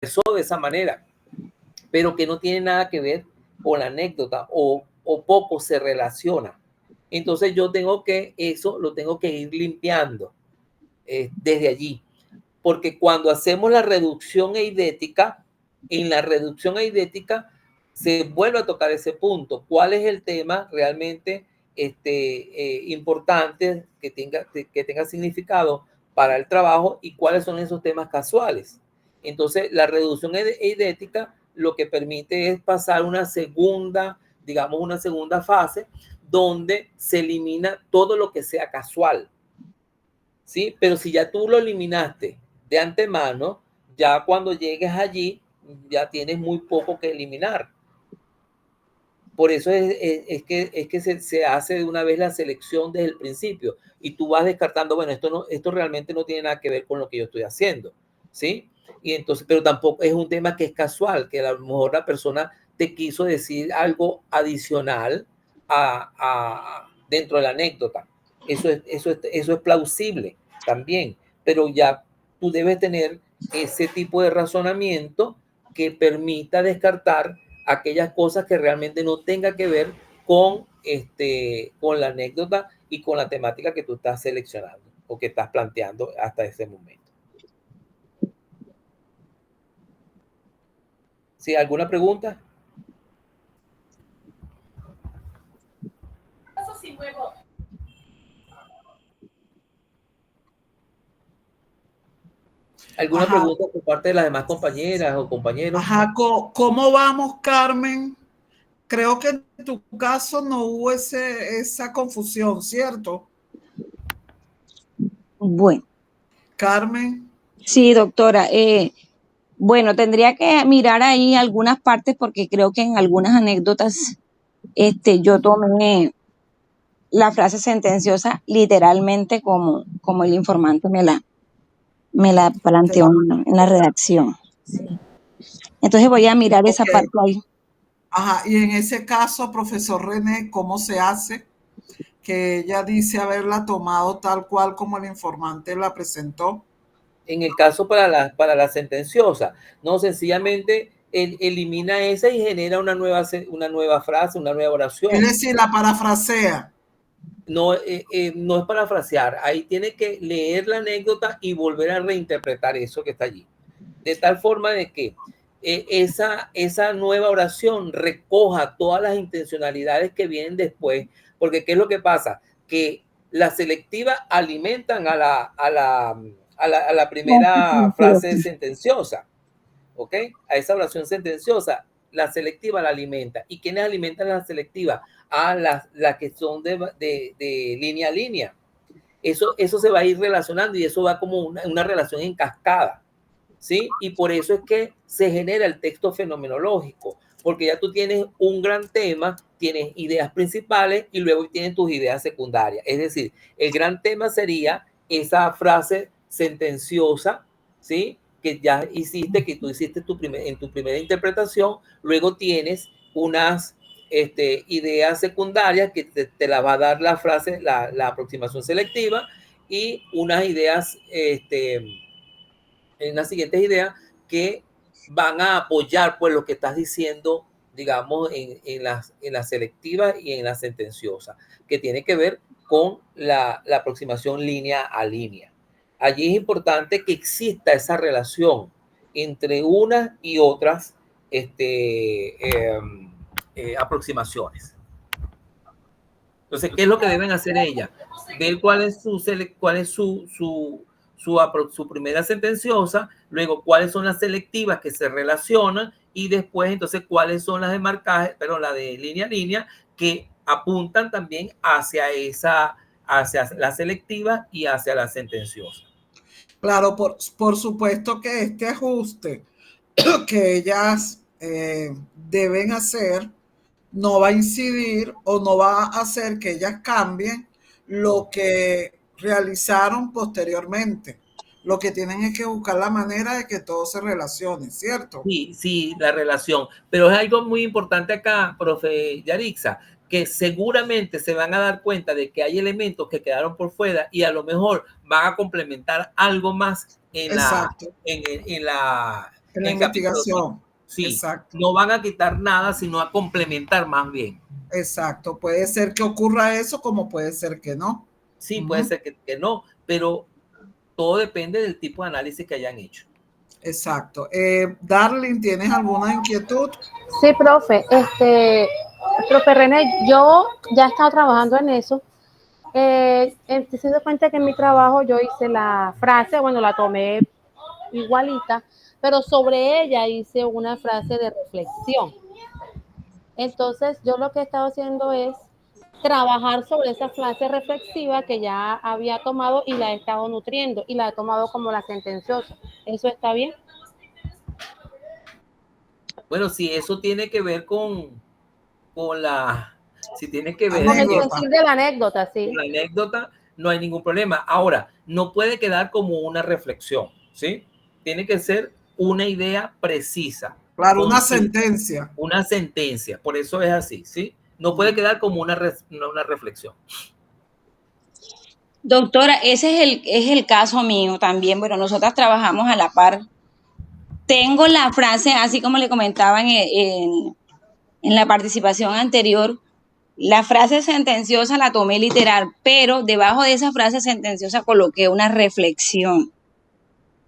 de esa manera, pero que no tiene nada que ver con la anécdota o poco se relaciona. Entonces yo tengo que, eso lo tengo que ir limpiando desde allí. Porque cuando hacemos la reducción eidética, en la reducción eidética se vuelve a tocar ese punto. ¿Cuál es el tema realmente importante que tenga significado para el trabajo y cuáles son esos temas casuales? Entonces, la reducción eidética lo que permite es pasar una segunda, digamos, una segunda fase donde se elimina todo lo que sea casual. ¿Sí? Pero si ya tú lo eliminaste de antemano, ya cuando llegues allí, ya tienes muy poco que eliminar. Por eso es que se hace de una vez la selección desde el principio y tú vas descartando, bueno, esto realmente no tiene nada que ver con lo que yo estoy haciendo, ¿sí? Y entonces, pero tampoco es un tema que es casual, que a lo mejor la persona te quiso decir algo adicional dentro de la anécdota. Eso es plausible también, pero ya tú debes tener ese tipo de razonamiento que permita descartar aquellas cosas que realmente no tenga que ver con, con la anécdota y con la temática que tú estás seleccionando o que estás planteando hasta ese momento. ¿Sí? ¿Alguna pregunta? ¿Alguna pregunta por parte de las demás compañeras o compañeros? Ajá, ¿cómo vamos, Carmen? Creo que en tu caso no hubo esa confusión, ¿cierto? Bueno. Carmen. Sí, doctora. Bueno, tendría que mirar ahí algunas partes porque creo que en algunas anécdotas yo tomé la frase sentenciosa literalmente como el informante me la planteó en la redacción. Sí. Entonces voy a mirar esa parte ahí. Ajá, y en ese caso, profesor René, ¿cómo se hace? Que ella dice haberla tomado tal cual como el informante la presentó. En el caso para la sentenciosa, no, sencillamente elimina esa y genera una nueva frase, una nueva oración. Es decir, la parafrasea. No, no es parafrasear, ahí tiene que leer la anécdota y volver a reinterpretar eso que está allí. De tal forma de que esa nueva oración recoja todas las intencionalidades que vienen después, porque ¿qué es lo que pasa? Que las selectivas alimentan a la primera frase sentenciosa, ¿ok? A esa oración sentenciosa, la selectiva la alimenta. ¿Y quiénes alimentan la selectiva? A las que son de línea a línea. Eso se va a ir relacionando y eso va como una relación en cascada, ¿sí? Y por eso es que se genera el texto fenomenológico, porque ya tú tienes un gran tema, tienes ideas principales y luego tienes tus ideas secundarias. Es decir, el gran tema sería esa frase sentenciosa, ¿sí? Que ya hiciste, que tú hiciste en tu primera interpretación, luego tienes unas ideas secundarias que te la va a dar la frase, la aproximación selectiva y unas ideas, en las siguientes ideas que van a apoyar pues lo que estás diciendo, digamos, en la selectiva y en la sentenciosa, que tiene que ver con la aproximación línea a línea. Allí es importante que exista esa relación entre unas y otras aproximaciones. Entonces, ¿qué es lo que deben hacer ellas? Ver cuál es su primera sentenciosa, luego cuáles son las selectivas que se relacionan y después entonces cuáles son las de marcaje, pero la de línea a línea, que apuntan también hacia la selectiva y hacia la sentenciosa. Claro, por supuesto que este ajuste que ellas deben hacer no va a incidir o no va a hacer que ellas cambien lo que realizaron posteriormente. Lo que tienen es que buscar la manera de que todo se relacione, ¿cierto? Sí, la relación. Pero es algo muy importante acá, profe Yarixa, que seguramente se van a dar cuenta de que hay elementos que quedaron por fuera y a lo mejor van a complementar algo más en la En la el capítulo investigación. sí, Exacto. no van a quitar nada, sino a complementar más bien. Exacto. Puede ser que ocurra eso, como puede ser que no. Sí, puede ser que no, pero todo depende del tipo de análisis que hayan hecho. Exacto. Darling, ¿tienes alguna inquietud? Sí, profe. Profe René, yo ya he estado trabajando en eso. Te se da cuenta que en mi trabajo yo hice la frase, bueno, la tomé igualita, pero sobre ella hice una frase de reflexión. Entonces, yo lo que he estado haciendo es trabajar sobre esa frase reflexiva que ya había tomado y la he estado nutriendo y la he tomado como la sentenciosa. ¿Eso está bien? Bueno, si eso tiene que ver si tiene que ver con el sentir de la anécdota, sí. Con la anécdota, no hay ningún problema. Ahora, no puede quedar como una reflexión, ¿sí? Tiene que ser una idea precisa. Claro, una sentencia. Una sentencia, por eso es así, ¿sí? No puede quedar como una reflexión. Doctora, ese es el caso mío también. Bueno, nosotras trabajamos a la par. Tengo la frase, así como le comentaba en la participación anterior, la frase sentenciosa la tomé literal, pero debajo de esa frase sentenciosa coloqué una reflexión,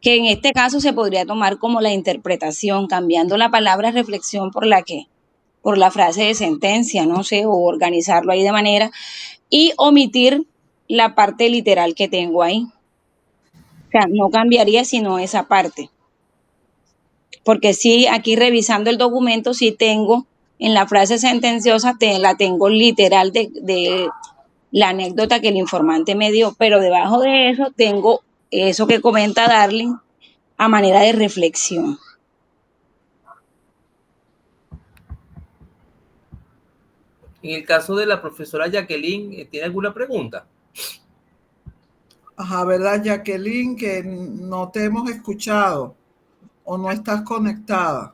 que en este caso se podría tomar como la interpretación, cambiando la palabra reflexión por la frase de sentencia, no sé, o organizarlo ahí de manera, y omitir la parte literal que tengo ahí. O sea, no cambiaría sino esa parte. Porque sí, aquí revisando el documento, sí tengo en la frase sentenciosa, la tengo literal de la anécdota que el informante me dio, pero debajo de eso tengo eso que comenta Darling a manera de reflexión. En el caso de la profesora Jacqueline, ¿tiene alguna pregunta? Ajá, ¿verdad, Jacqueline? Que no te hemos escuchado o no estás conectada.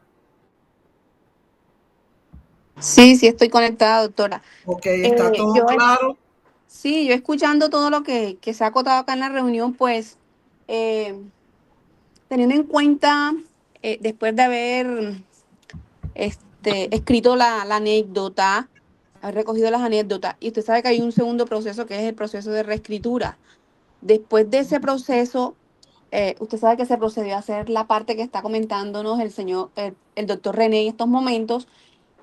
Sí, sí estoy conectada, doctora. Ok, ¿está todo claro? Sí, yo escuchando todo lo que se ha acotado acá en la reunión, pues teniendo en cuenta, después de haber escrito la anécdota, haber recogido las anécdotas, y usted sabe que hay un segundo proceso que es el proceso de reescritura. Después de ese proceso, usted sabe que se procedió a hacer la parte que está comentándonos el doctor René en estos momentos,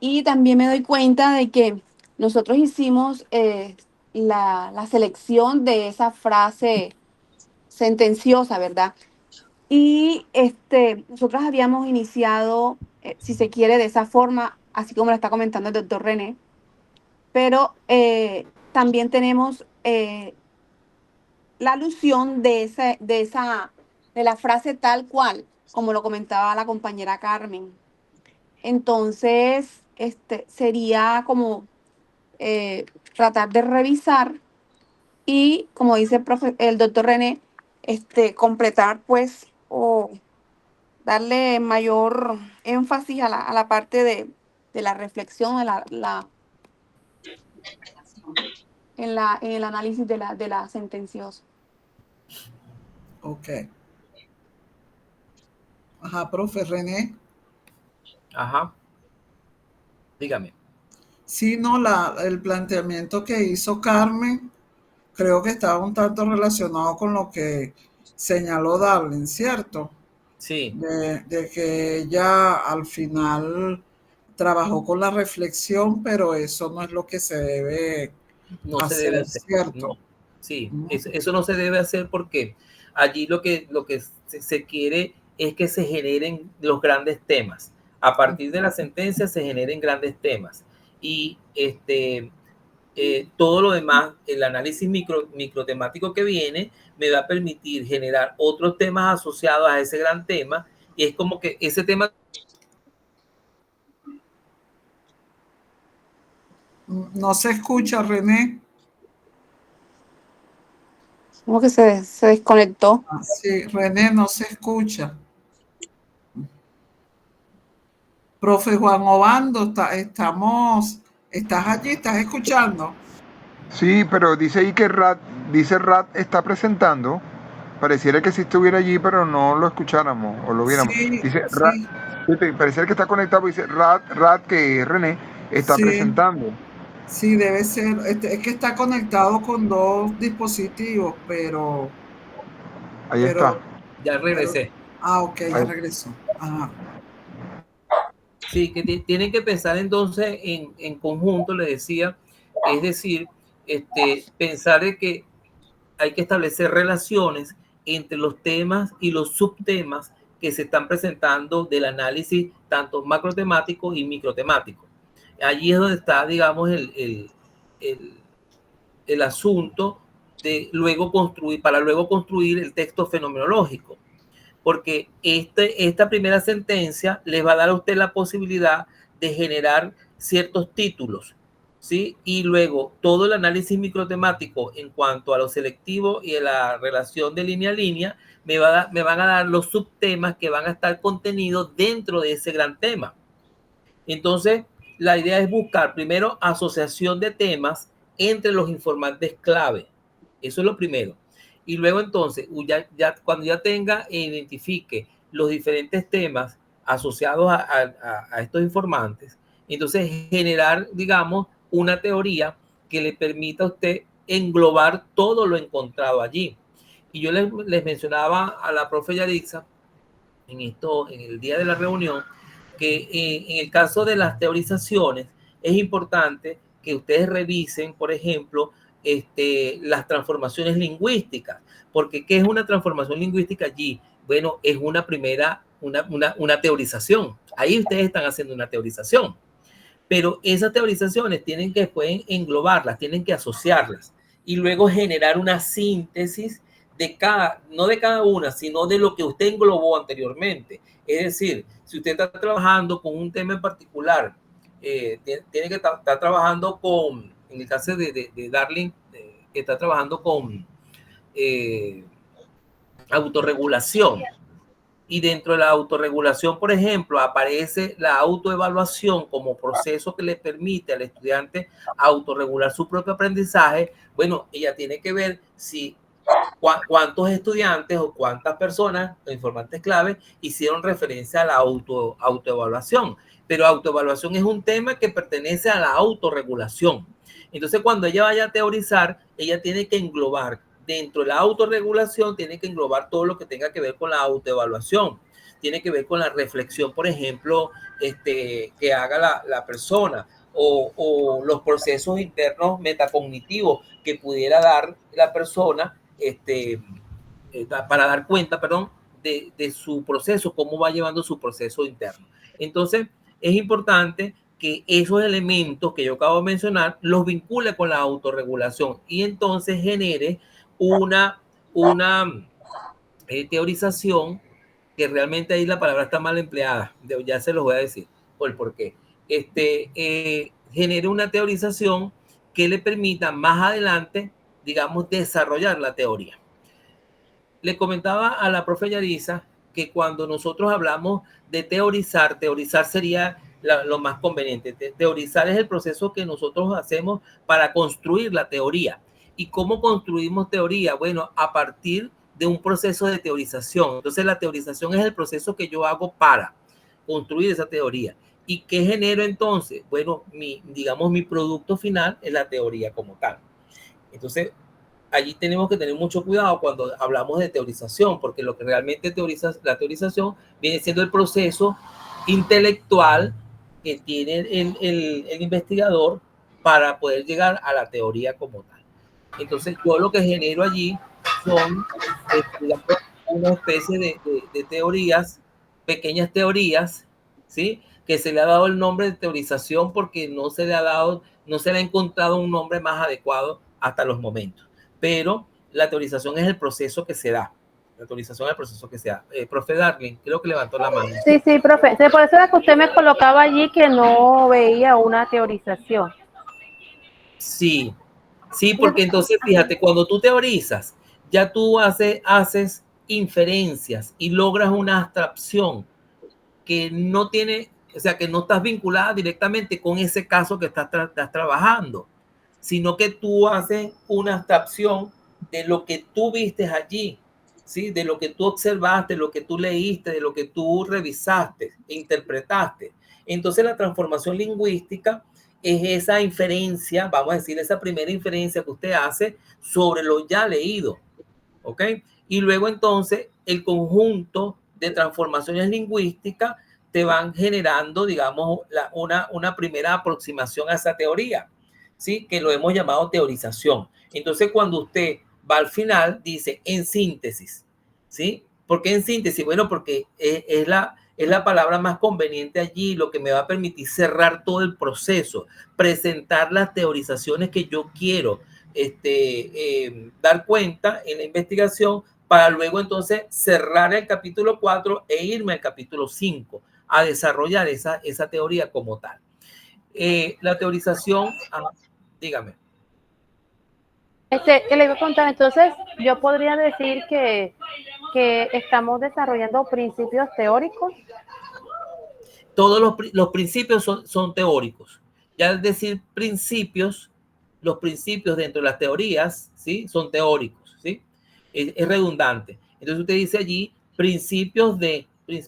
y también me doy cuenta de que nosotros hicimos la selección de esa frase sentenciosa, ¿verdad? Y nosotros habíamos iniciado, si se quiere, de esa forma, así como lo está comentando el doctor René, pero también tenemos la alusión de la frase tal cual, como lo comentaba la compañera Carmen. Entonces, sería como tratar de revisar y, como dice el doctor René, completar pues o darle mayor énfasis a la parte de la reflexión, en el análisis de la sentenciosa. Ok. Ajá, profe René. Ajá. Dígame. Sí, no, el planteamiento que hizo Carmen creo que estaba un tanto relacionado con lo que señaló Darling, ¿cierto? Sí. De que ella al final trabajó con la reflexión, pero eso no es lo que se debe hacer, ¿cierto? No. Sí, eso no se debe hacer porque allí lo que se quiere es que se generen los grandes temas. A partir de la sentencia se generen grandes temas. Y todo lo demás, el análisis microtemático que viene, me va a permitir generar otros temas asociados a ese gran tema. Y es como que ese tema... No se escucha, René. ¿Cómo que se desconectó? Sí, René, no se escucha. Profe Juan Obando, ¿estás allí? ¿Estás escuchando? Sí, pero dice ahí que Rat está presentando, pareciera que sí estuviera allí, pero no lo escucháramos o lo viéramos. Sí, Dice, sí, pareciera que está conectado, dice Rad, que René está sí, presentando. sí, debe ser. Es que está conectado con dos dispositivos, Ahí pero, está. Ya regresé. ok, ya Ahí. regresó. Ajá. Sí, que tienen que pensar entonces en conjunto, le decía, es decir, pensar de que hay que establecer relaciones entre los temas y los subtemas que se están presentando del análisis tanto macrotemático y microtemático. Allí es donde está, digamos, el asunto de luego construir, para luego construir el texto fenomenológico, porque esta primera sentencia les va a dar a usted la posibilidad de generar ciertos títulos, ¿sí? Y luego todo el análisis microtemático en cuanto a lo selectivo y a la relación de línea a línea me van a dar los subtemas que van a estar contenidos dentro de ese gran tema. Entonces, la idea es buscar primero asociación de temas entre los informantes clave. Eso es lo primero. Y luego entonces, cuando ya tenga e identifique los diferentes temas asociados a estos informantes, entonces generar, digamos, una teoría que le permita a usted englobar todo lo encontrado allí. Y yo les mencionaba a la profe Yarixa en el día de la reunión, que en el caso de las teorizaciones es importante que ustedes revisen, por ejemplo, las transformaciones lingüísticas, porque ¿qué es una transformación lingüística allí? Bueno, es una teorización. Ahí ustedes están haciendo una teorización, pero esas teorizaciones pueden englobarlas, tienen que asociarlas y luego generar una síntesis no de cada una, sino de lo que usted englobó anteriormente. Es decir, si usted está trabajando con un tema en particular, tiene que estar trabajando en el caso de Darling, que está trabajando con autorregulación. Y dentro de la autorregulación, por ejemplo, aparece la autoevaluación como proceso que le permite al estudiante autorregular su propio aprendizaje. Bueno, ella tiene que ver si cuántos estudiantes o cuántas personas, los informantes clave, hicieron referencia a la autoevaluación. Pero autoevaluación es un tema que pertenece a la autorregulación. Entonces, cuando ella vaya a teorizar, ella tiene que englobar dentro de la autorregulación, tiene que englobar todo lo que tenga que ver con la autoevaluación. Tiene que ver con la reflexión, por ejemplo, que haga la persona o los procesos internos metacognitivos que pudiera dar la persona para dar cuenta, de su proceso, cómo va llevando su proceso interno. Entonces, es importante que esos elementos que yo acabo de mencionar los vincule con la autorregulación y entonces genere una teorización que realmente ahí la palabra está mal empleada. Ya se los voy a decir por qué. Genere una teorización que le permita más adelante, digamos, desarrollar la teoría. Le comentaba a la profe Yarisa que cuando nosotros hablamos de teorizar sería lo más conveniente. Teorizar es el proceso que nosotros hacemos para construir la teoría. ¿Y cómo construimos teoría? Bueno, a partir de un proceso de teorización. Entonces, la teorización es el proceso que yo hago para construir esa teoría. ¿Y qué genero entonces? Bueno, mi producto final es la teoría como tal. Entonces, allí tenemos que tener mucho cuidado cuando hablamos de teorización, porque lo que realmente la teorización viene siendo el proceso intelectual que tiene el investigador para poder llegar a la teoría como tal. Entonces, yo lo que genero allí son digamos, una especie de teorías, pequeñas teorías, ¿sí? Que se le ha dado el nombre de teorización porque no se le ha encontrado un nombre más adecuado hasta los momentos. Pero la teorización es el proceso que se da. La teorización es el proceso que se da. Profe Darling, creo que levantó la mano. Sí, profe. Por eso era que usted me colocaba allí que no veía una teorización. Sí, porque entonces, fíjate, cuando tú teorizas, ya tú haces inferencias y logras una abstracción que no tiene, o sea, que no estás vinculada directamente con ese caso que estás trabajando, sino que tú haces una abstracción de lo que tú viste allí. ¿sí? De lo que tú observaste, de lo que tú leíste, de lo que tú revisaste e interpretaste. Entonces la transformación lingüística es esa inferencia, vamos a decir, esa primera inferencia que usted hace sobre lo ya leído, ¿ok? Y luego entonces el conjunto de transformaciones lingüísticas te van generando, digamos, una primera aproximación a esa teoría, ¿sí? Que lo hemos llamado teorización. Entonces cuando usted va al final, dice en síntesis, ¿sí? ¿Por qué en síntesis? Bueno, porque es la palabra más conveniente allí, lo que me va a permitir cerrar todo el proceso, presentar las teorizaciones que yo quiero dar cuenta en la investigación, para luego entonces cerrar el capítulo 4 e irme al capítulo 5 a desarrollar esa teoría como tal. La teorización, dígame. Le iba a contar, entonces yo podría decir que estamos desarrollando principios teóricos. Todos los principios son teóricos. Ya es decir, los principios dentro de las teorías, ¿sí? Son teóricos, ¿sí? Es redundante. Entonces usted dice allí principios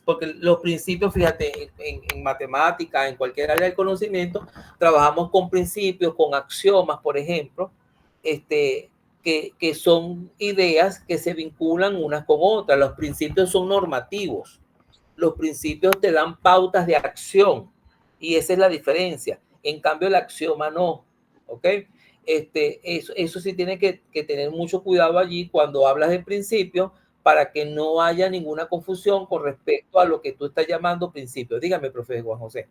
porque los principios, fíjate, en matemática, en cualquier área del conocimiento, trabajamos con principios, con axiomas, por ejemplo, que son ideas que se vinculan unas con otras. Los principios son normativos. Los principios te dan pautas de acción y esa es la diferencia. En cambio, el axioma no, ¿ok? Eso sí tiene que tener mucho cuidado allí cuando hablas de principios para que no haya ninguna confusión con respecto a lo que tú estás llamando principios. Dígame, profe Juan José.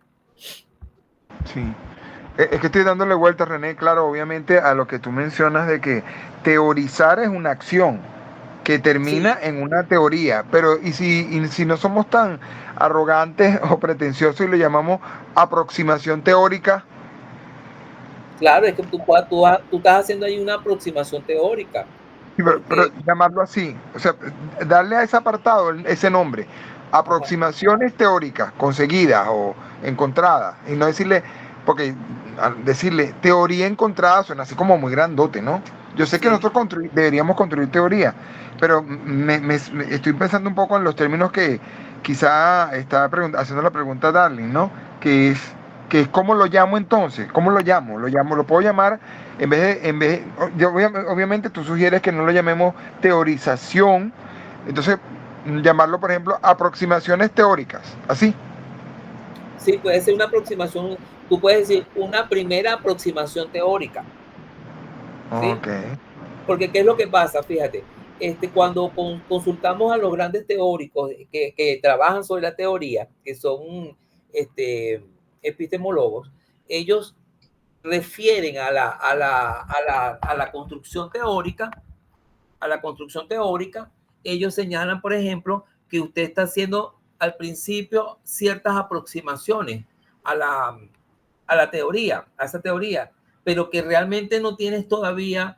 Sí. Es que estoy dándole vuelta, René, claro, obviamente a lo que tú mencionas de que teorizar es una acción que termina en una teoría, pero y si no somos tan arrogantes o pretenciosos y le llamamos aproximación teórica? Claro, es que tú estás haciendo ahí una aproximación teórica. Sí, pero llamarlo así, o sea, darle a ese apartado ese nombre, aproximaciones teóricas conseguidas o encontradas, y no decirle, porque decirle teoría encontrada suena así como muy grandote, ¿no? Yo sé que nosotros deberíamos construir teoría, pero me estoy pensando un poco en los términos que quizá está haciendo la pregunta Darling, ¿no? Que es ¿cómo lo llamo entonces? ¿Cómo lo llamo? Lo puedo llamar obviamente tú sugieres que no lo llamemos teorización, entonces llamarlo, por ejemplo, aproximaciones teóricas, ¿así? Sí, puede ser una aproximación, tú puedes decir una primera aproximación teórica. ¿Sí? Okay. Porque ¿qué es lo que pasa? Fíjate, cuando consultamos a los grandes teóricos que trabajan sobre la teoría, que son epistemólogos, ellos refieren a la construcción teórica, ellos señalan, por ejemplo, que usted está haciendo al principio ciertas aproximaciones a la teoría, a esa teoría, pero que realmente no tienes todavía,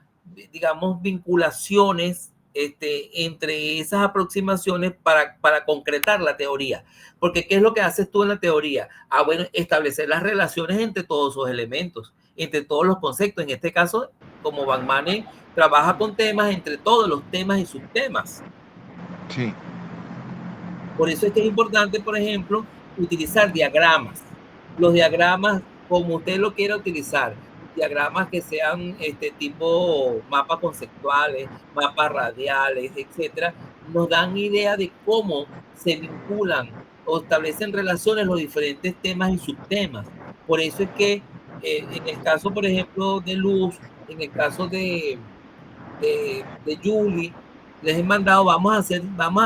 digamos, vinculaciones entre esas aproximaciones para concretar la teoría. Porque ¿qué es lo que haces tú en la teoría? Bueno, establecer las relaciones entre todos esos elementos, entre todos los conceptos. En este caso, como Van Manen trabaja con temas, entre todos los temas y subtemas. Sí. Por eso es que es importante, por ejemplo, utilizar diagramas. Los diagramas, como usted lo quiera utilizar, diagramas que sean tipo mapas conceptuales, mapas radiales, etcétera, nos dan idea de cómo se vinculan o establecen relaciones los diferentes temas y subtemas. Por eso es que en el caso, por ejemplo, de Luz, en el caso de Julie, les he mandado, vamos a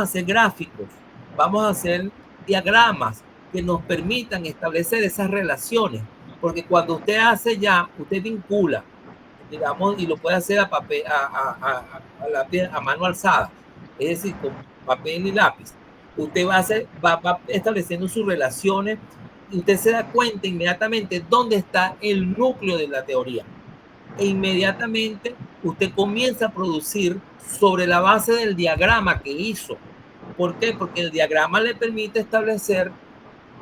hacer gráficos, vamos a hacer diagramas que nos permitan establecer esas relaciones, porque cuando usted hace usted vincula, digamos, y lo puede hacer a papel, a mano alzada, es decir, con papel y lápiz, usted va estableciendo sus relaciones y usted se da cuenta inmediatamente dónde está el núcleo de la teoría. E inmediatamente usted comienza a producir sobre la base del diagrama que hizo. ¿Por qué? Porque el diagrama le permite establecer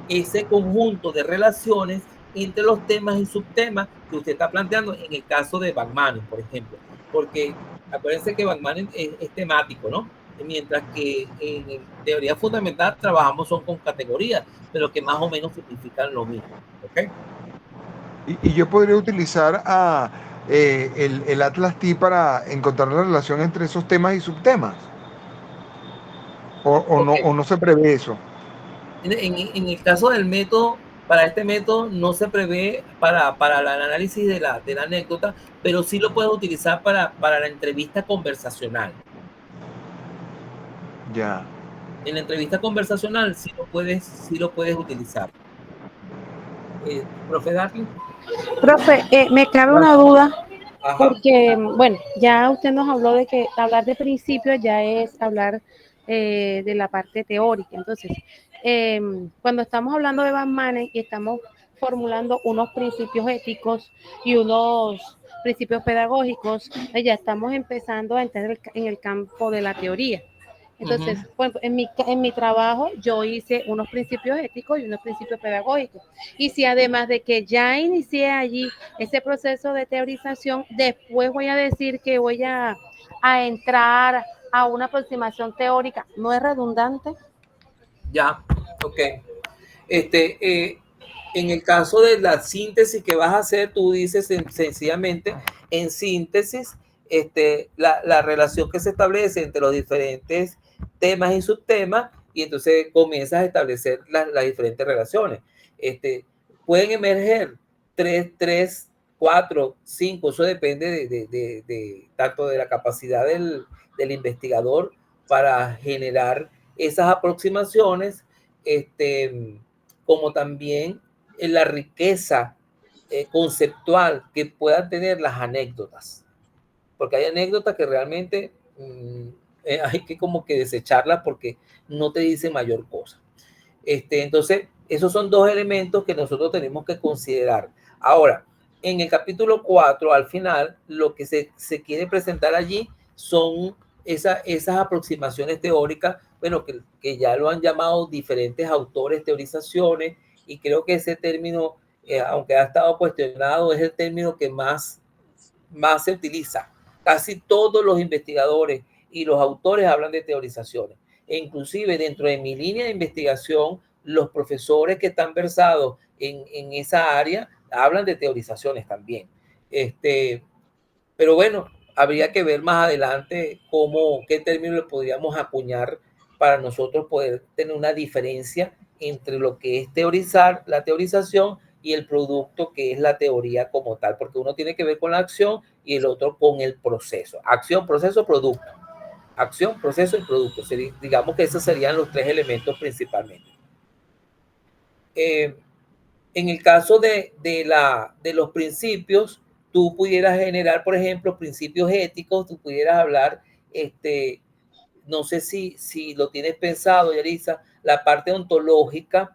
ese conjunto de relaciones entre los temas y subtemas que usted está planteando en el caso de Van Manen, por ejemplo. Porque acuérdense que Van Manen es temático, ¿no? mientras que en teoría fundamental trabajamos son con categorías, pero que más o menos significan lo mismo. ¿Okay? Y yo podría utilizar el Atlas T para encontrar la relación entre esos temas y subtemas. Okay. O no se prevé eso. En el caso del método, para este método no se prevé para el análisis de la anécdota, pero sí lo puedes utilizar para la entrevista conversacional. Ya. En la entrevista conversacional sí lo puedes utilizar. Profe Darling. Profe, me cabe una duda, Ajá. porque, bueno, ya usted nos habló de que hablar de principios ya es hablar de la parte teórica. Entonces, cuando estamos hablando de Van Manen y estamos formulando unos principios éticos y unos principios pedagógicos, ya estamos empezando a entender en el campo de la teoría. Entonces, bueno, en mi trabajo yo hice unos principios éticos y unos principios pedagógicos. Y si además de que ya inicié allí ese proceso de teorización, después voy a decir que voy a entrar a una aproximación teórica, ¿no es redundante? Ya, ok. En el caso de la síntesis que vas a hacer, tú dices sencillamente, en síntesis, la relación que se establece entre los diferentes temas y subtemas, y entonces comienzas a establecer las diferentes relaciones. Pueden emerger 3, 4, 5, eso depende de tanto de la capacidad del investigador para generar esas aproximaciones, como también en la riqueza conceptual que puedan tener las anécdotas. Porque hay anécdotas que realmente hay que como que desecharlas porque no te dice mayor cosa. Entonces, esos son dos elementos que nosotros tenemos que considerar. Ahora, en el capítulo 4, al final, lo que se quiere presentar allí son esas aproximaciones teóricas, bueno, que ya lo han llamado diferentes autores teorizaciones, y creo que ese término, aunque ha estado cuestionado, es el término que más se utiliza. Casi todos los investigadores y los autores hablan de teorizaciones. E inclusive dentro de mi línea de investigación, los profesores que están versados en esa área hablan de teorizaciones también. Pero bueno, habría que ver más adelante qué término le podríamos acuñar para nosotros poder tener una diferencia entre lo que es teorizar, la teorización, y el producto que es la teoría como tal, porque uno tiene que ver con la acción y el otro con el proceso. Acción, proceso, producto. Acción, proceso y producto. Digamos que esos serían los tres elementos principalmente. En el caso de los principios, tú pudieras generar, por ejemplo, principios éticos, tú pudieras hablar, no sé si lo tienes pensado, Yarisa, la parte ontológica,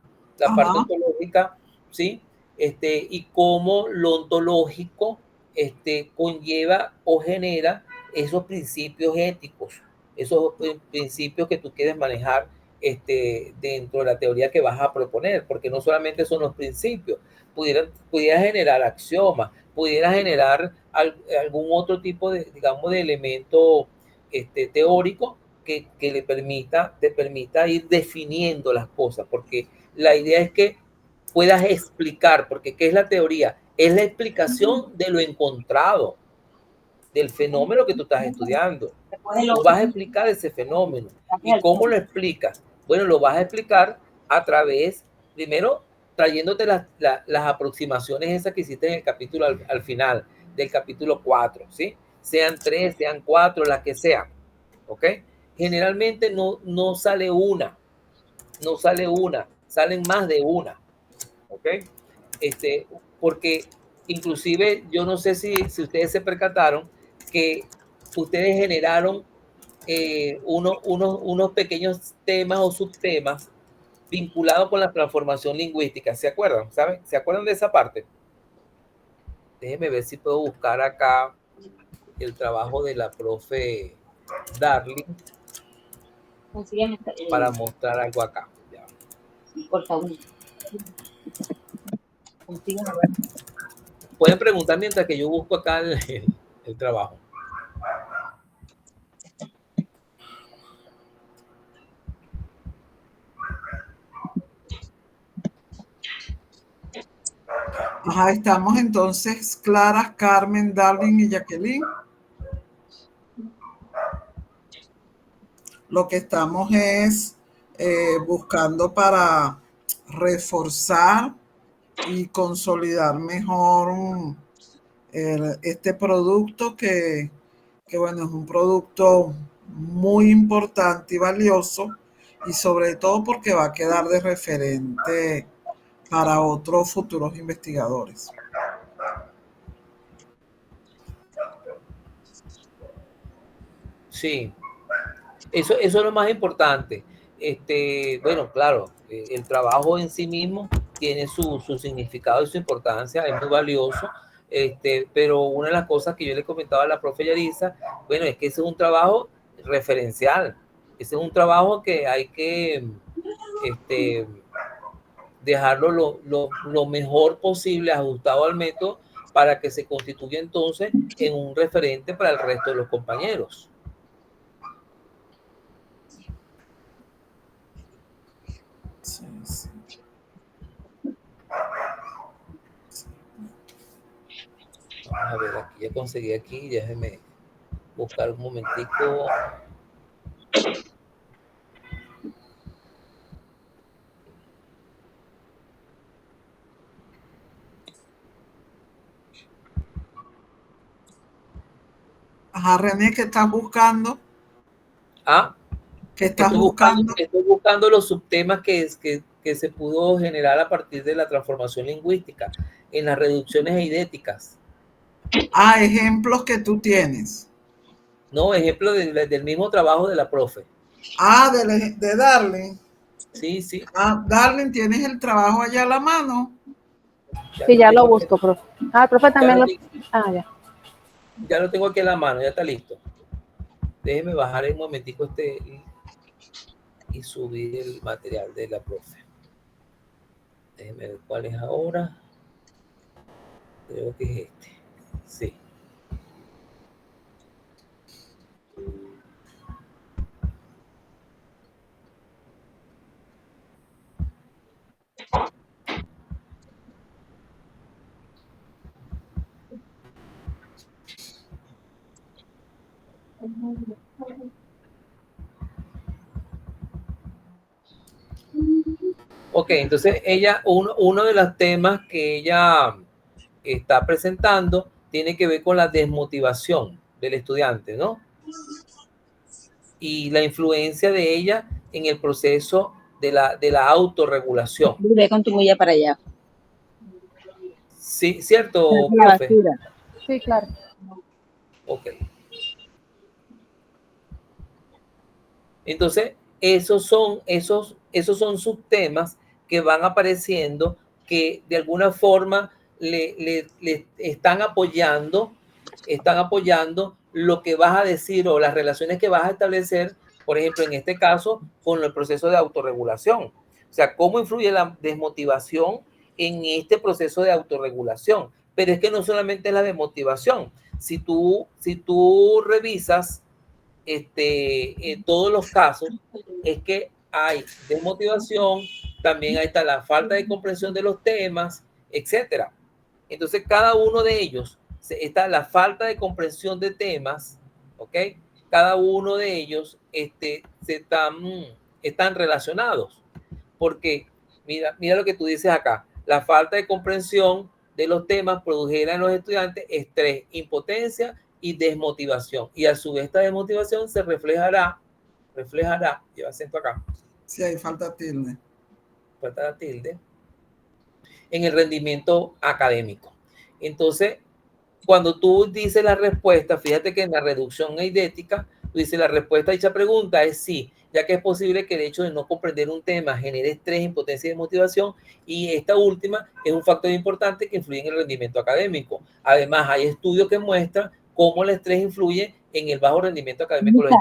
¿sí? Y cómo lo ontológico conlleva o genera esos principios éticos, esos principios que tú quieres manejar dentro de la teoría que vas a proponer, porque no solamente son los principios, pudiera generar axiomas, pudiera generar algún otro tipo de, digamos, de elemento teórico que te permita ir definiendo las cosas, porque la idea es que puedas explicar, porque ¿qué es la teoría? Es la explicación de lo encontrado, del fenómeno que tú estás estudiando. Tú vas a explicar ese fenómeno. ¿Y cómo lo explicas? Bueno, lo vas a explicar a través, primero, trayéndote las aproximaciones esas que hiciste en el capítulo al final, del capítulo 4, ¿sí? Sean 3, sean 4, las que sean, ¿ok? Generalmente no sale una, salen más de una, ¿ok? Porque inclusive yo no sé si ustedes se percataron que ustedes generaron unos pequeños temas o subtemas vinculados con la transformación lingüística. ¿Se acuerdan? ¿Saben? ¿Se acuerdan de esa parte? Déjenme ver si puedo buscar acá el trabajo de la profe Darling para mostrar algo acá. Ya. Por favor. Pueden preguntar mientras que yo busco acá el trabajo. Ajá, estamos entonces Clara, Carmen, Darling y Jacqueline. Lo que estamos es buscando para reforzar y consolidar mejor este producto que bueno, es un producto muy importante y valioso, y sobre todo porque va a quedar de referente para otros futuros investigadores. Sí, eso es lo más importante. Bueno, claro, el trabajo en sí mismo tiene su significado y su importancia, es muy valioso. Pero una de las cosas que yo le comentaba a la profe Yarisa, bueno, es que ese es un trabajo referencial. Ese es un trabajo que hay que dejarlo lo mejor posible, ajustado al método, para que se constituya entonces en un referente para el resto de los compañeros. Sí, sí. Vamos a ver, aquí ya conseguí aquí, déjeme buscar un momentico. Ajá, René, ¿qué estás buscando? Ah, ¿Qué estás estoy buscando los subtemas que se pudo generar a partir de la transformación lingüística en las reducciones eidéticas. Ah, ejemplos que tú tienes. No, ejemplo del mismo trabajo de la profe. Ah, de Darling. Sí, sí. Ah, Darling, ¿tienes el trabajo allá a la mano? Sí, ya lo busco, profe. Ah, el profe también lo... Ah, ya. Ya lo tengo aquí en la mano, ya está listo. Déjeme bajar un momentico y subir el material de la profe. Déjeme ver cuál es ahora. Creo que es este. Sí. Ok, entonces uno de los temas que ella está presentando tiene que ver con la desmotivación del estudiante, ¿no? Y la influencia de ella en el proceso de la autorregulación. Ve con tu mulla para allá. Sí, ¿cierto, La profe? basura. Sí, claro. Ok. Entonces, esos son subtemas que van apareciendo que de alguna forma le están apoyando lo que vas a decir o las relaciones que vas a establecer, por ejemplo, en este caso, con el proceso de autorregulación. O sea, cómo influye la desmotivación en este proceso de autorregulación. Pero es que no solamente es la desmotivación. Si tú revisas en todos los casos, es que hay desmotivación, también ahí está la falta de comprensión de los temas, etcétera. Entonces, cada uno de ellos, está la falta de comprensión de temas, ¿ok? Cada uno de ellos están relacionados, porque mira lo que tú dices acá, la falta de comprensión de los temas produjera en los estudiantes estrés, impotencia y desmotivación. Y a su vez esta desmotivación se reflejará, lleva acento acá. Sí, ahí falta tilde. Falta tilde. En el rendimiento académico. Entonces, cuando tú dices la respuesta, fíjate que en la reducción eidética, tú dices la respuesta a dicha pregunta es sí, ya que es posible que el hecho de no comprender un tema genere estrés, impotencia y desmotivación, y esta última es un factor importante que influye en el rendimiento académico. Además, hay estudios que muestran cómo el estrés influye en el bajo rendimiento académico de los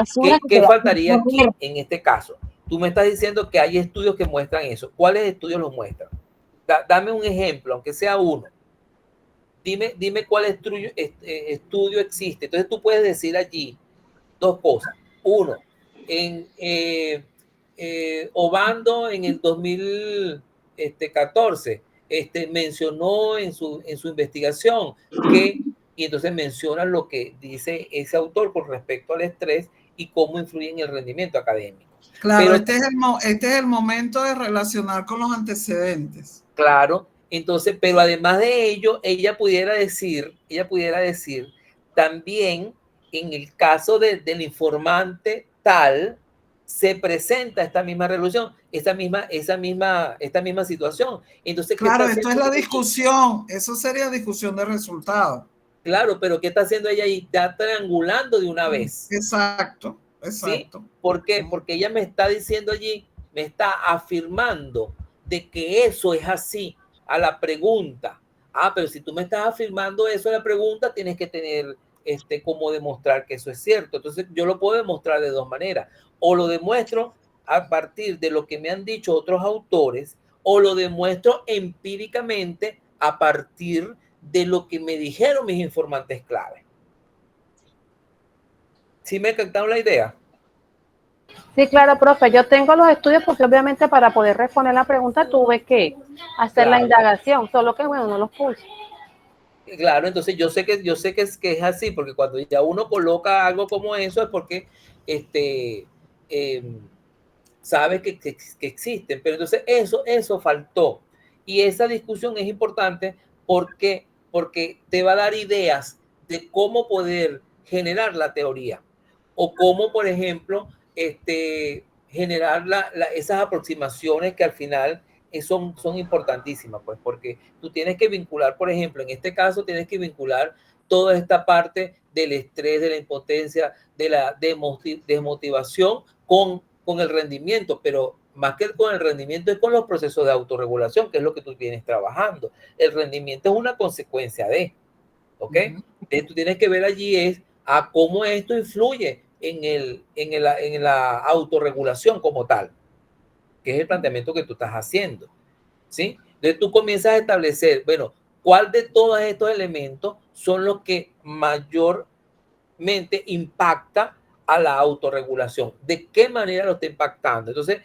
estudiantes. ¿Qué faltaría aquí en este caso? Tú me estás diciendo que hay estudios que muestran eso. ¿Cuáles estudios los muestran? Dame un ejemplo, aunque sea uno. Dime cuál estudio existe. Entonces tú puedes decir allí dos cosas. Uno, en Obando en el 2014 mencionó en su investigación que, y entonces menciona lo que dice ese autor con respecto al estrés y cómo influye en el rendimiento académico. Claro, Pero, este es el momento de relacionar con los antecedentes. claro, entonces, pero además de ello, ella pudiera decir también en el caso del informante tal, se presenta esta misma resolución, esta misma situación. Entonces, ¿qué está Claro, esto es haciendo la ella? discusión, eso sería discusión de resultados. Claro, pero ¿qué está haciendo ella ahí? Está triangulando de una vez. Exacto, ¿Sí? exacto. ¿Por qué? Porque ella me está diciendo allí, me está afirmando de que eso es así a la pregunta. Ah, pero si tú me estás afirmando eso a la pregunta, tienes que tener cómo demostrar que eso es cierto. Entonces, yo lo puedo demostrar de dos maneras. O lo demuestro a partir de lo que me han dicho otros autores, o lo demuestro empíricamente a partir de lo que me dijeron mis informantes clave. ¿Sí me captaron la idea? Sí, claro, profe, yo tengo los estudios porque obviamente para poder responder la pregunta tuve que hacer la indagación, solo que bueno, no los puse. Claro, entonces yo sé que es así, porque cuando ya uno coloca algo como eso es porque sabe que existen, pero entonces eso faltó. Y esa discusión es importante porque te va a dar ideas de cómo poder generar la teoría o cómo, por ejemplo, generar esas aproximaciones que al final son importantísimas, pues, porque tú tienes que vincular, por ejemplo, en este caso tienes que vincular toda esta parte del estrés, de la impotencia, de la desmotivación con el rendimiento, pero más que con el rendimiento es con los procesos de autorregulación, que es lo que tú vienes trabajando. El rendimiento es una consecuencia de, ¿ok? Entonces, tú tienes que ver allí es a cómo esto influye en la autorregulación como tal, que es el planteamiento que tú estás haciendo, ¿sí? Entonces tú comienzas a establecer, bueno, ¿cuál de todos estos elementos son los que mayormente impacta a la autorregulación? ¿De qué manera lo está impactando? Entonces,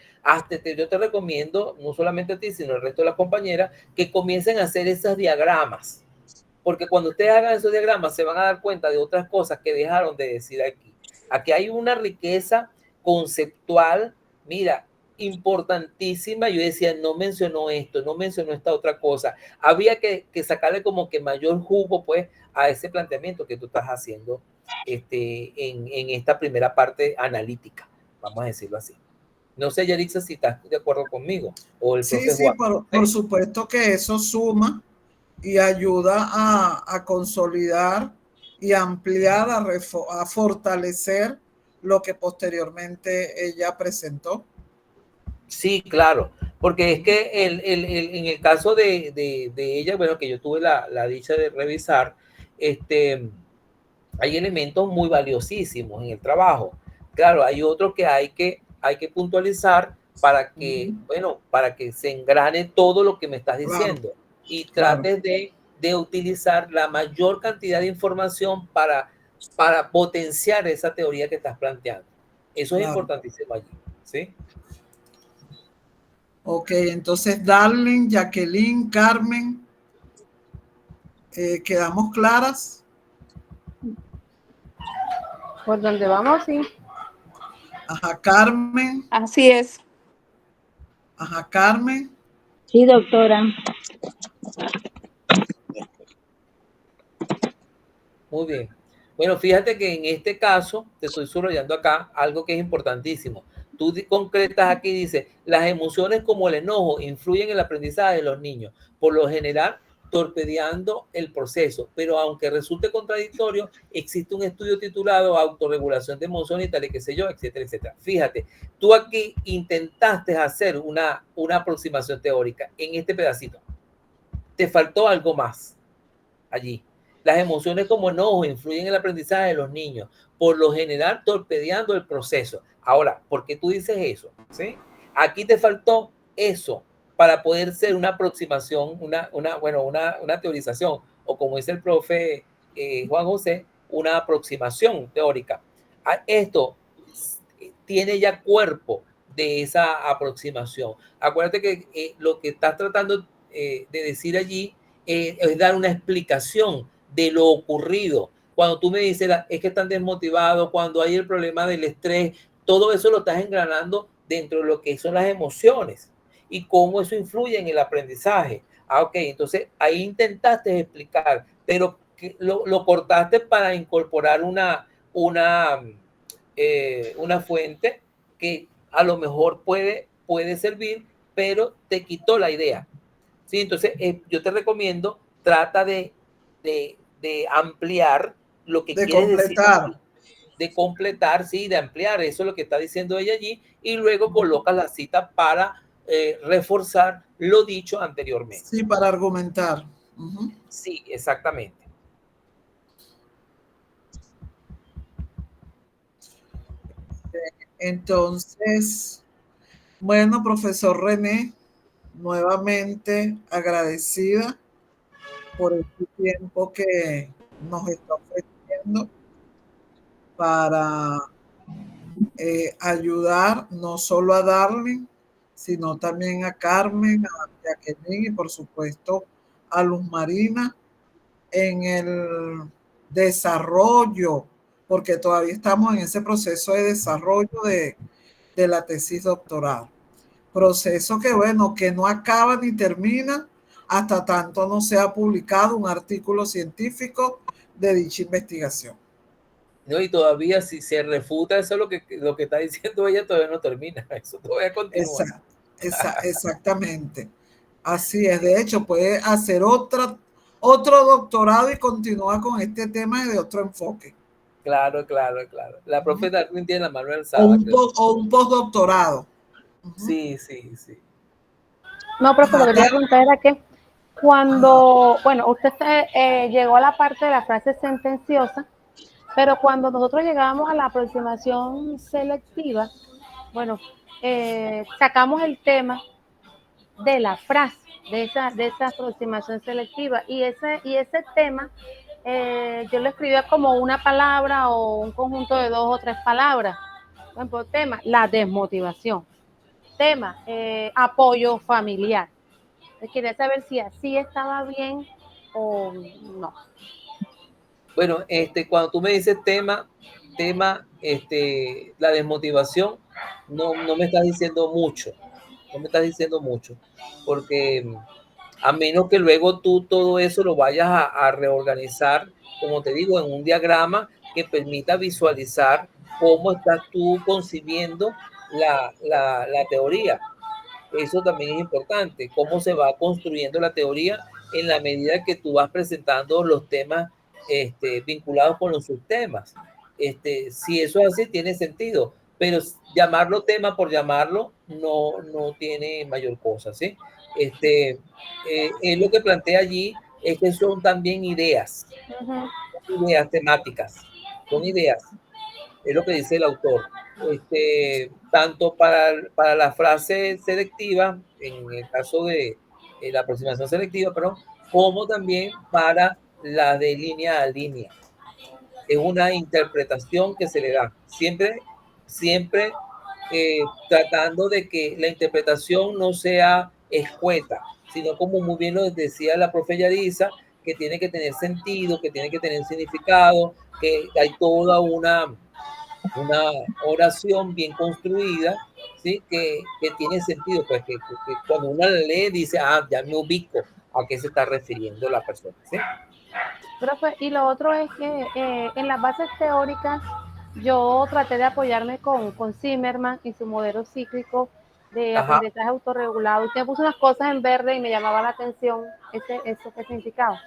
yo te recomiendo, no solamente a ti, sino al resto de las compañeras, que comiencen a hacer esos diagramas. Porque cuando ustedes hagan esos diagramas, se van a dar cuenta de otras cosas que dejaron de decir aquí. Aquí hay una riqueza conceptual, mira, importantísima. Yo decía, no mencionó esto, no mencionó esta otra cosa. Había que sacarle como que mayor jugo, pues, a ese planteamiento que tú estás haciendo en esta primera parte analítica, vamos a decirlo así. No sé, Yarixa, si estás de acuerdo conmigo o el Sí, profe sí, Juan. por supuesto que eso suma y ayuda a consolidar y ampliar, a fortalecer lo que posteriormente ella presentó. Sí, claro, porque es que en el caso de ella, bueno, que yo tuve la dicha de revisar, hay elementos muy valiosísimos en el trabajo. Claro, hay otros que hay que puntualizar para que, bueno, para que se engrane todo lo que me estás diciendo y trates de utilizar la mayor cantidad de información para potenciar esa teoría que estás planteando. Eso es importantísimo allí, ¿sí? Ok, entonces Darling, Jacqueline, Carmen, ¿quedamos claras? ¿Por dónde vamos? Sí. Ajá, Carmen. Así es. Ajá, Carmen. Sí, doctora. Muy bien. Bueno, fíjate que en este caso, te estoy subrayando acá algo que es importantísimo. Tú concretas aquí, dice, las emociones como el enojo influyen en el aprendizaje de los niños, por lo general torpedeando el proceso, pero aunque resulte contradictorio, existe un estudio titulado Autorregulación de emociones y tal y qué sé yo, etcétera, etcétera. Fíjate, tú aquí intentaste hacer una aproximación teórica en este pedacito. Te faltó algo más allí. Las emociones como enojo influyen en el aprendizaje de los niños, por lo general torpedeando el proceso. Ahora, ¿por qué tú dices eso? ¿Sí? Aquí te faltó eso para poder ser una aproximación, una teorización, o como dice el profe Juan José, una aproximación teórica. Esto tiene ya cuerpo de esa aproximación. Acuérdate que lo que estás tratando de decir allí es dar una explicación de lo ocurrido. Cuando tú me dices, es que están desmotivados, cuando hay el problema del estrés, todo eso lo estás engranando dentro de lo que son las emociones y cómo eso influye en el aprendizaje. Ok, entonces ahí intentaste explicar, pero lo cortaste para incorporar una fuente que a lo mejor puede servir, pero te quitó la idea. ¿Sí? Entonces, yo te recomiendo, trata de ampliar lo que quieres decir, de completar, sí, de ampliar, eso es lo que está diciendo ella allí, y luego colocas la cita para reforzar lo dicho anteriormente. Sí, para argumentar. Sí, exactamente. Entonces, bueno, profesor René, nuevamente agradecida por este tiempo que nos está ofreciendo para ayudar no solo a Darling, sino también a Carmen, a Jacqueline y por supuesto a Luz Marina en el desarrollo, porque todavía estamos en ese proceso de desarrollo de la tesis doctoral. Proceso que, bueno, que no acaba ni termina hasta tanto no sea publicado un artículo científico de dicha investigación. No, y todavía si se refuta eso lo que está diciendo ella, todavía no termina, eso todavía continúa. Exactamente. Así es, de hecho puede hacer otro doctorado y continúa con este tema de otro enfoque. Claro. La profe Darwin tiene la mano alzada. O un postdoctorado. Sí. No, profe, lo que quería preguntar era que cuando, bueno, usted llegó a la parte de la frase sentenciosa, pero cuando nosotros llegamos a la aproximación selectiva, bueno, sacamos el tema de la frase, de esa aproximación selectiva, y ese tema yo lo escribía como una palabra o un conjunto de 2 o 3 palabras. Por ejemplo, tema, la desmotivación. Tema, apoyo familiar. Quería saber si así estaba bien o no. Bueno, cuando tú me dices tema, la desmotivación, no me estás diciendo mucho. No me estás diciendo mucho. Porque a menos que luego tú todo eso lo vayas a reorganizar, como te digo, en un diagrama que permita visualizar cómo estás tú concibiendo la teoría. Eso también es importante, cómo se va construyendo la teoría en la medida que tú vas presentando los temas vinculados con los subtemas. Si eso es así, tiene sentido, pero llamarlo tema por llamarlo no tiene mayor cosa, ¿sí? Lo que plantea allí es que son también ideas, ideas temáticas, son ideas, es lo que dice el autor. Tanto para la frase selectiva, en el caso de la aproximación selectiva, como también para la de línea a línea. Es una interpretación que se le da, siempre tratando de que la interpretación no sea escueta, sino como muy bien lo decía la profe Yadisa, que tiene que tener sentido, que tiene que tener significado, que hay toda una oración bien construida, ¿sí? que tiene sentido, pues que cuando uno la lee dice, ya me ubico a qué se está refiriendo la persona. ¿Sí? Profe, y lo otro es que en las bases teóricas yo traté de apoyarme con Zimmerman y su modelo cíclico de aprendizaje autorregulado. Usted puso unas cosas en verde y me llamaba la atención eso qué significaba.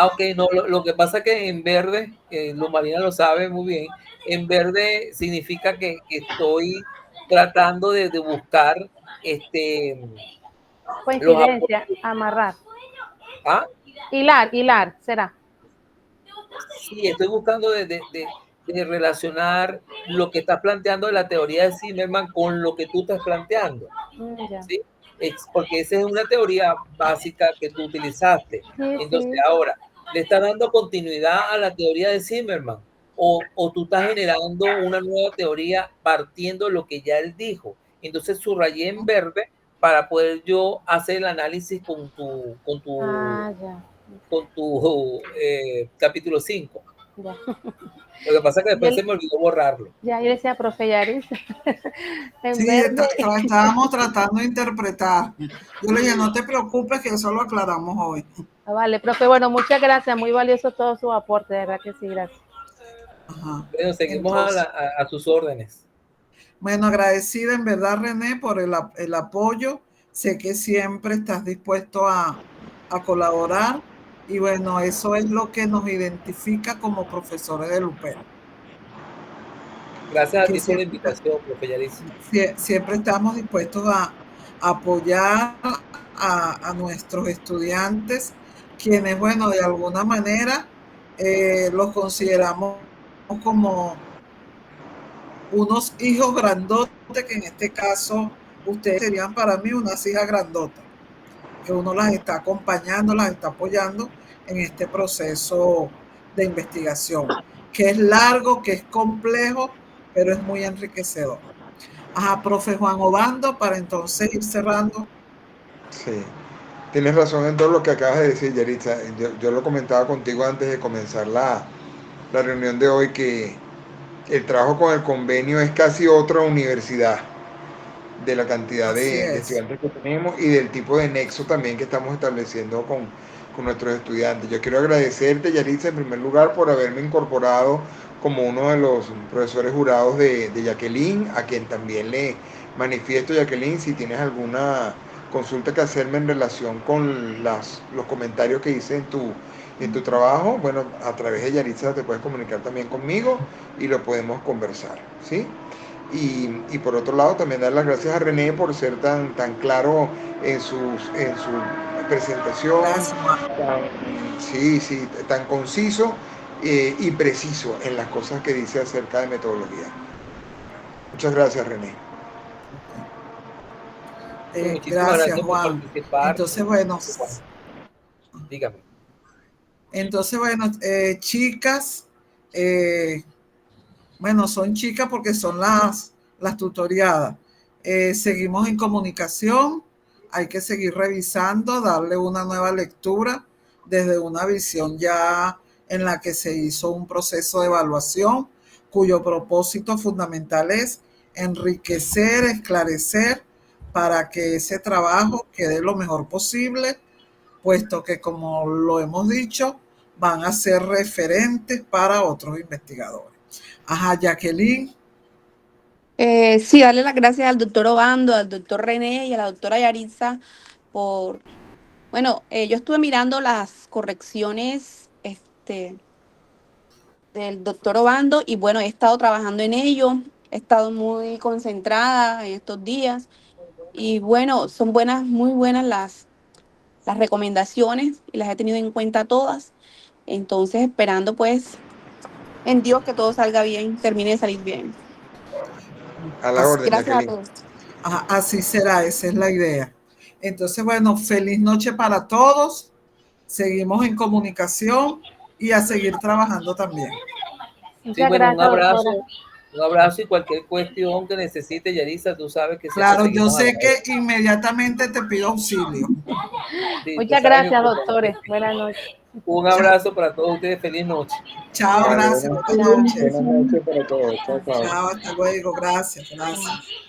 Ok, no, lo que pasa es que en verde, Luz Marina lo sabe muy bien, en verde significa que estoy tratando de buscar coincidencia, amarrar. Hilar, será. Sí, estoy buscando de relacionar lo que estás planteando de la teoría de Zimmerman con lo que tú estás planteando. ¿Sí? Porque esa es una teoría básica que tú utilizaste. Entonces, ahora, ¿le está dando continuidad a la teoría de Zimmerman? ¿O tú estás generando una nueva teoría partiendo de lo que ya él dijo? Entonces, subrayé en verde para poder yo hacer el análisis con tu Ya. capítulo 5. Ya. Lo que pasa es que después se me olvidó borrarlo. Ya, yo decía, profe Yaritza. Sí, estábamos tratando de interpretar. Yo le dije, no te preocupes, que eso lo aclaramos hoy. Vale, profe, bueno, muchas gracias, muy valioso todo su aporte, de verdad que sí, gracias. Ajá. Bueno, seguimos Entonces, a sus órdenes. Bueno, agradecida en verdad, René, por el apoyo. Sé que siempre estás dispuesto a colaborar y bueno, eso es lo que nos identifica como profesores de Lupero. Gracias a Que ti por la siempre, invitación, profe Yaritza. siempre estamos dispuestos a apoyar a nuestros estudiantes, quienes, bueno, de alguna manera los consideramos como unos hijos grandotes, que en este caso ustedes serían para mí unas hijas grandotas, que uno las está acompañando, las está apoyando en este proceso de investigación, que es largo, que es complejo, pero es muy enriquecedor. Ajá, profe Juan Obando, para entonces ir cerrando. Sí, tienes razón en todo lo que acabas de decir, Yaritza. Yo lo comentaba contigo antes de comenzar la reunión de hoy, que el trabajo con el convenio es casi otra universidad, de la cantidad Así de es. estudiantes que tenemos y del tipo de nexo también que estamos estableciendo con nuestros estudiantes. Yo quiero agradecerte, Yaritza, en primer lugar, por haberme incorporado como uno de los profesores jurados de Jacqueline, a quien también le manifiesto, Jacqueline, si tienes alguna consulta que hacerme en relación con los comentarios que hice en tu trabajo, bueno, a través de Yaritza te puedes comunicar también conmigo y lo podemos conversar, ¿sí? Y por otro lado también dar las gracias a René por ser tan claro en su presentación, Gracias, Juan. sí, tan conciso y preciso en las cosas que dice acerca de metodología. Muchas gracias, René. Muchísimas Gracias, gracias por Juan. participar. Entonces, bueno, Dígame. chicas, bueno, son chicas porque son las tutoriadas. Seguimos en comunicación, hay que seguir revisando, darle una nueva lectura desde una visión ya en la que se hizo un proceso de evaluación cuyo propósito fundamental es enriquecer, esclarecer para que ese trabajo quede lo mejor posible, puesto que, como lo hemos dicho, van a ser referentes para otros investigadores. Ajá, Jacqueline. Sí, darle las gracias al doctor Obando, al doctor René y a la doctora Yaritza por, bueno, yo estuve mirando las correcciones del doctor Obando y bueno, he estado trabajando en ello, he estado muy concentrada en estos días y bueno, son buenas, muy buenas las recomendaciones y las he tenido en cuenta todas. Entonces, esperando pues en Dios que todo salga bien, termine de salir bien. A la orden, Gracias a Jacqueline. todos. Así será, esa es la idea. Entonces, bueno, feliz noche para todos. Seguimos en comunicación y a seguir trabajando también. Sí, Muchas bueno, gracias, doctora. un abrazo y cualquier cuestión que necesite, Yaritza, tú sabes que siempre Claro, yo seguimos a la sé orden. que inmediatamente te pido auxilio. Sí, tú Muchas sabes que gracias, doctores. Buenas noches. un abrazo para todos ustedes, feliz noche. Chao, Vale, gracias. Buenas Chao. noches. buenas noches para todos. Chao, chao. Chao, hasta luego. Gracias, gracias.